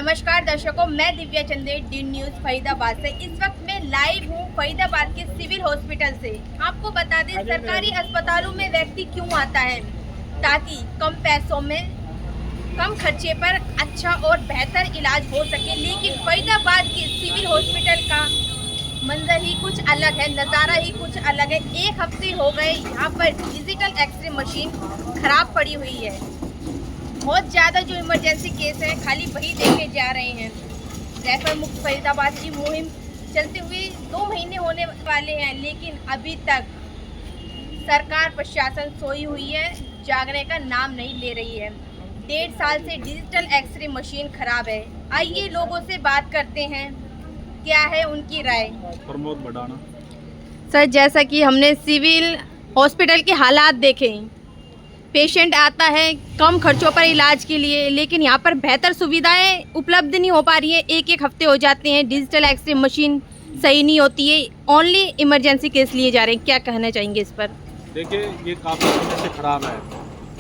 नमस्कार दर्शकों, मैं दिव्या चंदेल, डी न्यूज़ फरीदाबाद से। इस वक्त मैं लाइव हूँ फरीदाबाद के सिविल हॉस्पिटल से। आपको बता दें, सरकारी अस्पतालों में व्यक्ति क्यों आता है, ताकि कम पैसों में कम खर्चे पर अच्छा और बेहतर इलाज हो सके। लेकिन फरीदाबाद के सिविल हॉस्पिटल का मंजर ही कुछ अलग है, नज़ारा ही कुछ अलग है। एक हफ्ते हो गए यहाँ पर डिजिटल एक्सरे मशीन खराब पड़ी हुई है। बहुत ज़्यादा जो इमरजेंसी केस है खाली वही देखे जा रहे हैं। रेफर मुक्त फरीदाबाद की मुहिम चलते हुए 2 महीने होने वाले हैं, लेकिन अभी तक सरकार प्रशासन सोई हुई है, जागने का नाम नहीं ले रही है। 1.5 साल से डिजिटल एक्सरे मशीन खराब है। आइए लोगों से बात करते हैं, क्या है उनकी राय। प्रमोद बढ़ाना। सर, जैसा कि हमने सिविल हॉस्पिटल के हालात देखे, पेशेंट आता है कम खर्चों पर इलाज के लिए, लेकिन यहाँ पर बेहतर सुविधाएं उपलब्ध नहीं हो पा रही है। एक हफ्ते हो जाते हैं, डिजिटल एक्सरे मशीन सही नहीं होती है, ओनली इमरजेंसी केस लिए जा रहे हैं। क्या कहना चाहेंगे इस पर? देखिए, ये काफ़ी समय से ख़राब है।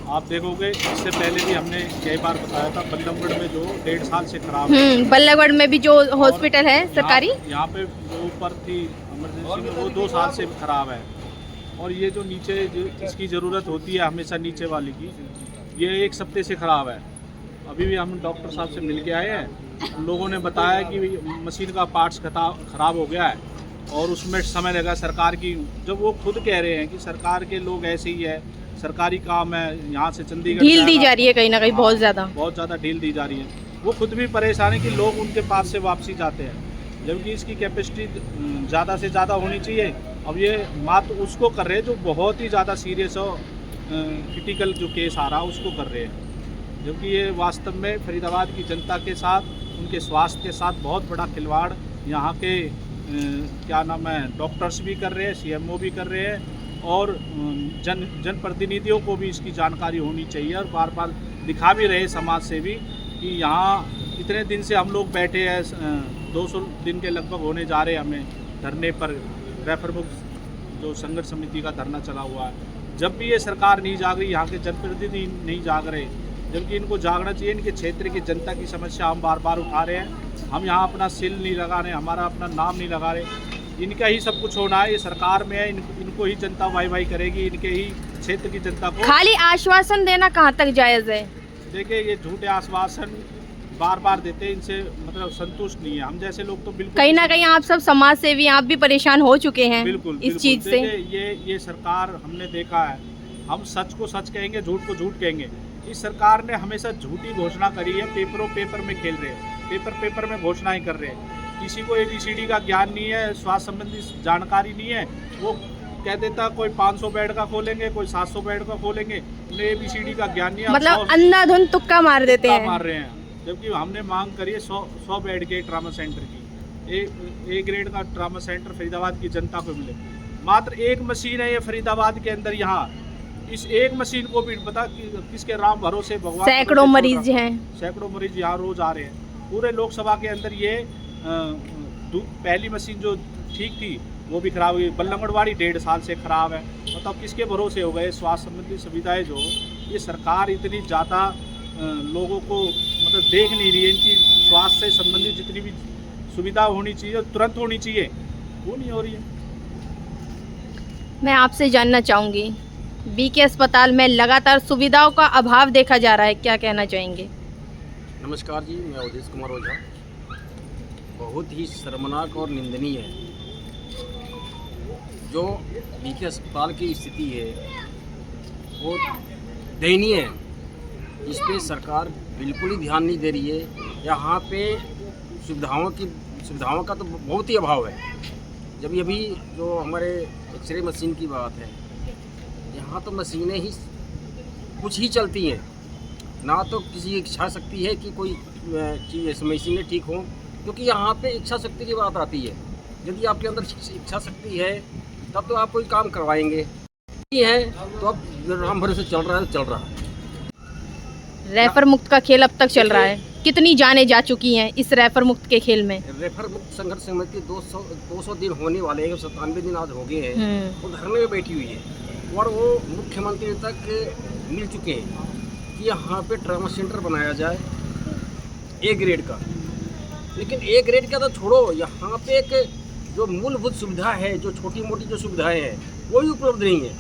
आप देखोगे, इससे पहले भी हमने कई बार बताया था, बल्लभगढ़ में जो 1.5 साल से ख़राब है। बल्लभगढ़ में भी जो हॉस्पिटल है सरकारी, यहाँ पे जो ऊपर थी इमरजेंसी में, वो 2 साल से ख़राब है। और ये जो नीचे इसकी ज़रूरत होती है हमेशा नीचे वाली की, ये 1 हफ्ते से ख़राब है। अभी भी हम डॉक्टर साहब से मिल के आए हैं, लोगों ने बताया कि मशीन का पार्ट्स ख़राब हो गया है और उसमें समय लगा। सरकार की, जब वो खुद कह रहे हैं कि सरकार के लोग ऐसे ही है, सरकारी काम है, यहाँ से चंडीगढ़ ढील दी जा रही है कहीं ना कहीं, बहुत ज़्यादा ढील दी जा रही है। वो खुद भी परेशान है कि लोग उनके पास से वापसी जाते हैं, जबकि इसकी कैपेसिटी ज़्यादा से ज़्यादा होनी चाहिए। अब ये मात्र उसको कर रहे हैं जो बहुत ही ज़्यादा सीरियस और क्रिटिकल जो केस आ रहा है उसको कर रहे हैं, जबकि ये वास्तव में फरीदाबाद की जनता के साथ, उनके स्वास्थ्य के साथ बहुत बड़ा खिलवाड़ यहाँ के क्या नाम है, डॉक्टर्स भी कर रहे हैं, सीएमओ भी कर रहे हैं, और जनप्रतिनिधियों को भी इसकी जानकारी होनी चाहिए। और बार बार दिखा भी रहे समाज से भी कि यहाँ इतने दिन से हम लोग बैठे हैं, 200 दिन के लगभग होने जा रहे हैं हमें धरने पर। रेफर मुक्त जो संघर्ष समिति का धरना चला हुआ है, जब भी ये सरकार नहीं जाग रही, यहाँ के जनप्रतिनिधि नहीं जाग रहे, जबकि इनको जागना चाहिए। इनके क्षेत्र की जनता की समस्या हम बार बार उठा रहे हैं, हम यहाँ अपना सिल नहीं लगा रहे, हमारा अपना नाम नहीं लगा रहे। इनका ही सब कुछ होना है, ये सरकार में है, इनको ही जनता वाई करेगी, इनके ही क्षेत्र की जनता को। खाली आश्वासन देना कहाँ तक जायज़ है? देखिए, ये झूठे आश्वासन बार बार देते हैं, इनसे मतलब संतुष्ट नहीं है। हम जैसे लोग तो बिल्कुल, कहीं ना कहीं आप सब समाज सेवी, आप भी परेशान हो चुके हैं बिल्कुल इस चीज़ से। ये सरकार हमने देखा है, हम सच को सच कहेंगे, झूठ को झूठ कहेंगे। इस सरकार ने हमेशा झूठी घोषणा करी है, पेपर में खेल रहे हैं, पेपर में घोषणाएं कर रहे हैं। किसी को ABCD का ज्ञान नहीं है, स्वास्थ्य संबंधी जानकारी नहीं है। वो कह देता कोई 500 बेड का खोलेंगे, कोई 700 बेड का खोलेंगे, उन्हें ABCD का ज्ञान नहीं है, मतलब अंधाधुंध तुक्का मार देते हैं, मार रहे हैं। जबकि हमने मांग करी है 100 बेड के ट्रामा सेंटर की, ए ग्रेड का ट्रामा सेंटर फरीदाबाद की जनता को मिले। मात्र 1 मशीन है ये फरीदाबाद के अंदर। यहाँ इस 1 मशीन को भी पता किसके राम भरोसे, भगवान, सैकड़ों मरीज हैं, सैकड़ों मरीज यहाँ रोज आ रहे हैं। पूरे लोकसभा के अंदर ये पहली मशीन जो ठीक थी वो भी खराब हुई। बल्लभगढ़ 1.5 साल से खराब है। मतलब किसके भरोसे हो गए? स्वास्थ्य संबंधी सुविधाएं जो ये सरकार इतनी ज़्यादा लोगों को मतलब देख नहीं रही है, इनकी स्वास्थ्य से संबंधित जितनी भी सुविधा होनी चाहिए, तुरंत होनी चाहिए, वो नहीं हो रही है। मैं आपसे जानना चाहूँगी, BK अस्पताल में लगातार सुविधाओं का अभाव देखा जा रहा है, क्या कहना चाहेंगे? नमस्कार जी, मैं अवधेश कुमार ओझा। बहुत ही शर्मनाक और निंदनीय है जो BK अस्पताल की स्थिति है, वो दयनीय है। इस पे सरकार बिल्कुल ही ध्यान नहीं दे रही है। यहाँ पे सुविधाओं का तो बहुत ही अभाव है। जब अभी जो हमारे एक्सरे मशीन की बात है, यहाँ तो मशीनें ही कुछ ही चलती हैं, ना तो किसी इच्छा शक्ति है कि कोई चीज़ मशीनें ठीक हों, क्योंकि यहाँ पे इच्छा शक्ति की बात आती है। यदि आपके अंदर इच्छा शक्ति है तब तो आप कोई काम करवाएंगे, नहीं है तो अब राम भरोसे चल रहा है तो चल रहा है। रेफर मुक्त का खेल अब तक चल रहा है, कितनी जानें जा चुकी हैं इस रेफर मुक्त के खेल में? रेफर मुक्त संघर्ष समिति 200 दिन होने वाले हैं, 97 दिन आज हो गए हैं, वो धरने में बैठी हुई है और वो मुख्यमंत्री तक मिल चुके हैं कि यहाँ पे ट्रामा सेंटर बनाया जाए A ग्रेड का। लेकिन ए ग्रेड का तो छोड़ो, यहाँ पे एक जो मूलभूत सुविधा है, जो छोटी मोटी जो सुविधाएं हैं वो भी उपलब्ध नहीं है।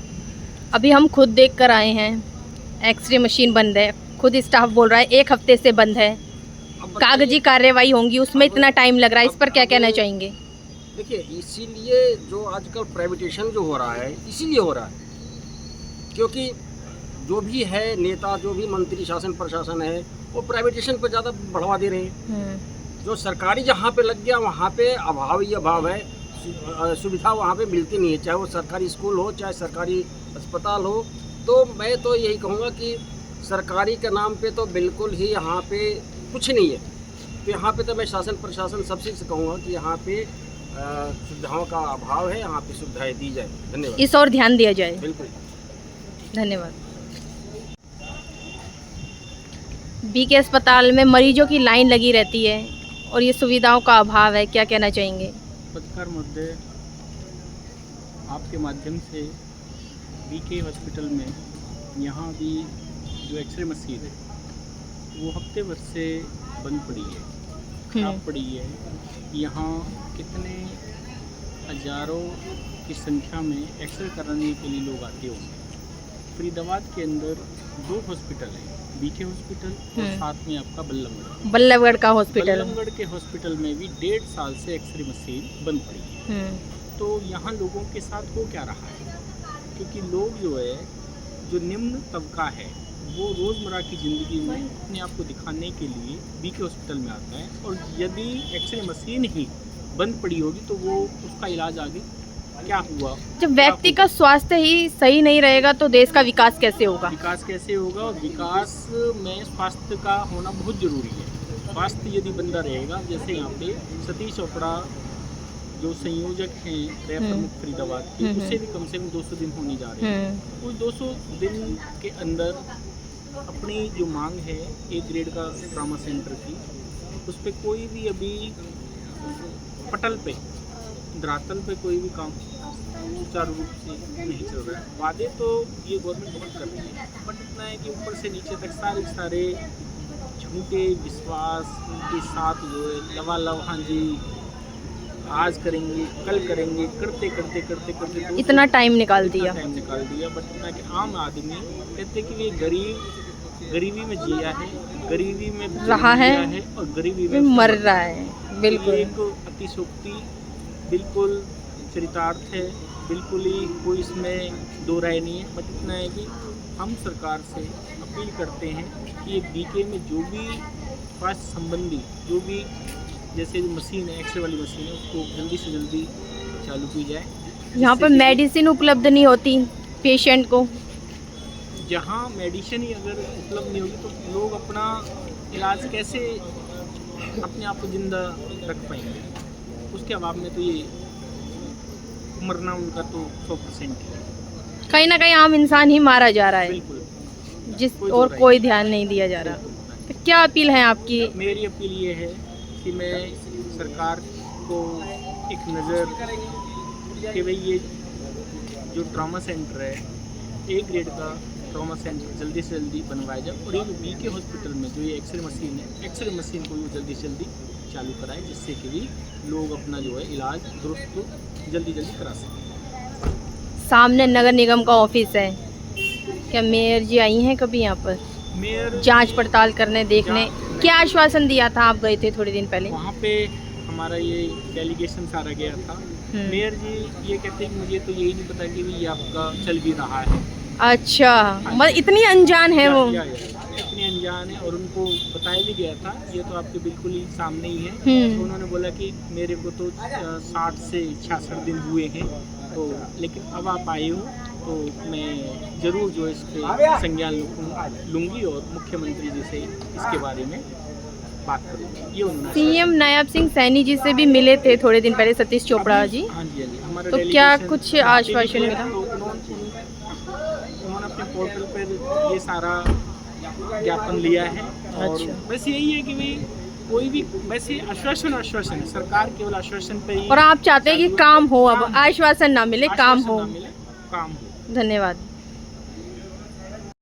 अभी हम खुद देख कर आए हैं, एक्सरे मशीन बंद है, खुद स्टाफ बोल रहा है 1 हफ्ते से बंद है, अब बताइए- कागजी कार्यवाही होंगी उसमें इतना टाइम लग रहा है, इस पर क्या कहना चाहेंगे? देखिए, इसीलिए जो आजकल प्राइवेटेशन जो हो रहा है इसीलिए हो रहा है, क्योंकि जो भी है नेता, जो भी मंत्री शासन प्रशासन है वो प्राइवेटेशन पर ज़्यादा बढ़ावा दे रहे हैं। जो सरकारी जहाँ पे लग गया वहाँ पे अभाव ही अभाव है, सुविधा वहाँ पे मिलती नहीं है, चाहे वो सरकारी स्कूल हो चाहे सरकारी अस्पताल हो। तो मैं तो यही कहूँगा कि सरकारी के नाम पे तो बिल्कुल ही यहाँ पे कुछ नहीं है। तो यहाँ पे तो मैं शासन प्रशासन सबसे से कहूँगा कि यहाँ पे सुविधाओं का अभाव है, यहाँ पे सुविधाएं दी जाए। धन्यवाद। इस और ध्यान दिया जाए। बिल्कुल। धन्यवाद। बीके अस्पताल में मरीजों की लाइन लगी रहती है और ये सुविधाओं का अभाव है, क्या कहना चाहेंगे? पत्रकार मुद्दे आपके माध्यम से बीके हॉस्पिटल में यहाँ भी जो एक्सरे मशीन है वो हफ्ते भर से बंद पड़ी है, खराब पड़ी है। यहाँ कितने हज़ारों की संख्या में एक्सरे कराने के लिए लोग आते होंगे। फरीदाबाद के अंदर 2 हॉस्पिटल हैं, बीके हॉस्पिटल और साथ में आपका बल्लभगढ़ का हॉस्पिटल। बल्लभगढ़ के हॉस्पिटल में भी 1.5 साल से एक्सरे मशीन बंद पड़ी है। तो यहाँ लोगों के साथ हो क्या रहा है, क्योंकि लोग जो है, जो निम्न तबका है, वो रोज़मर्रा की ज़िंदगी में अपने आप को दिखाने के लिए बीके हॉस्पिटल में आता है, और यदि एक्सरे मशीन ही बंद पड़ी होगी तो वो उसका इलाज आगे क्या हुआ। जब व्यक्ति का स्वास्थ्य ही सही नहीं रहेगा तो देश का विकास कैसे होगा? विकास कैसे होगा, और विकास में स्वास्थ्य का होना बहुत ज़रूरी है। स्वास्थ्य यदि बंदा रहेगा, जैसे यहाँ पे सतीश चोपड़ा जो संयोजक हैं प्रमुख फरीदाबाद के, उससे भी कम से कम 200 दिन होने जा रहे हैं। उस 200 दिन के अंदर अपनी जो मांग है ए ग्रेड का ट्रॉमा सेंटर की, उस पर कोई भी अभी पटल पे, धरातल पे कोई भी काम सुचारू रूप से नहीं चल रहा है। वादे तो ये गवर्नमेंट बहुत कर रही है, बट इतना है कि ऊपर से नीचे तक सारे झूठे विश्वास के साथ जो है लवालव, हाँ जी आज करेंगे कल करेंगे, करते इतना टाइम निकाल दिया। बट इतना कि आम आदमी कहते कि ये गरीबी में जिया है, गरीबी में रहा है और गरीबी में मर रहा है। बिल्कुल एक अतिशोक्ति, बिल्कुल चरितार्थ है, बिल्कुल ही कोई इसमें दो राय नहीं है। बट इतना है कि हम सरकार से अपील करते हैं कि ये बीके में जो भी स्वास्थ्य संबंधी जो भी जैसे मशीन है, एक्सरे वाली मशीन है, उसको जल्दी से जल्दी चालू की जाए। यहाँ पर मेडिसिन उपलब्ध नहीं होती पेशेंट को। जहाँ मेडिसिन ही अगर उपलब्ध नहीं होगी तो लोग अपना इलाज कैसे अपने आप को जिंदा रख पाएंगे। उसके अभाव में तो ये मरना उनका तो 100% है। कहीं ना कहीं आम इंसान ही मारा जा रहा है, बिल्कुल, जिस कोई और दो राय कोई ध्यान नहीं दिया जा रहा। तो क्या अपील है आपकी? मेरी अपील ये है कि मैं सरकार को एक नज़र कि भाई ये जो ट्रॉमा सेंटर है, ए ग्रेड का ट्रॉमा सेंटर जल्दी से जल्दी बनवाया जाए, और ये बीके हॉस्पिटल में जो ये एक्सरे मशीन है, एक्सरे मशीन को भी जल्दी से जल्दी चालू कराए, जिससे कि भी लोग अपना जो है इलाज दुरुस्त जल्दी करा सकें। सामने नगर निगम का ऑफिस है, क्या मेयर जी आई हैं कभी यहाँ पर मेयर जांच पड़ताल करने, देखने? क्या आश्वासन दिया था? आप गए थे थोड़े दिन पहले। वहाँ पे हमारा ये डेलीगेशन सारा गया था। मेयर जी ये कहते हैं कि मुझे तो यही नहीं पता कि भी ये आपका चल भी रहा है। अच्छा, मतलब इतनी अनजान है वो। इतनी अनजान है, और उनको बताया भी गया था ये तो आपके बिल्कुल ही सामने ही है। तो उन्होंने बोला कि मेरे को तो 60 से 66 दिन हुए हैं, तो लेकिन अब आप आए हो तो मैं ज़रूर जो इस पर संज्ञान लूँगी और मुख्यमंत्री जी से इसके बारे में बात करूँगी। ये उन्होंने सीएम नायब सिंह सैनी जी से भी मिले थे थोड़े दिन पहले, सतीश चोपड़ा जी। हाँ जी, हमारा तो क्या कुछ आश्वासन मिला? तो उन्होंने अपने पोर्टल पर ये सारा ज्ञापन लिया है। और बस यही है कि भाई कोई भी वैसे आश्वासन है, सरकार केवल आश्वासन पे ही। और आप चाहते हैं कि काम हो, अब आश्वासन ना मिले, काम हो। काम हो। धन्यवाद।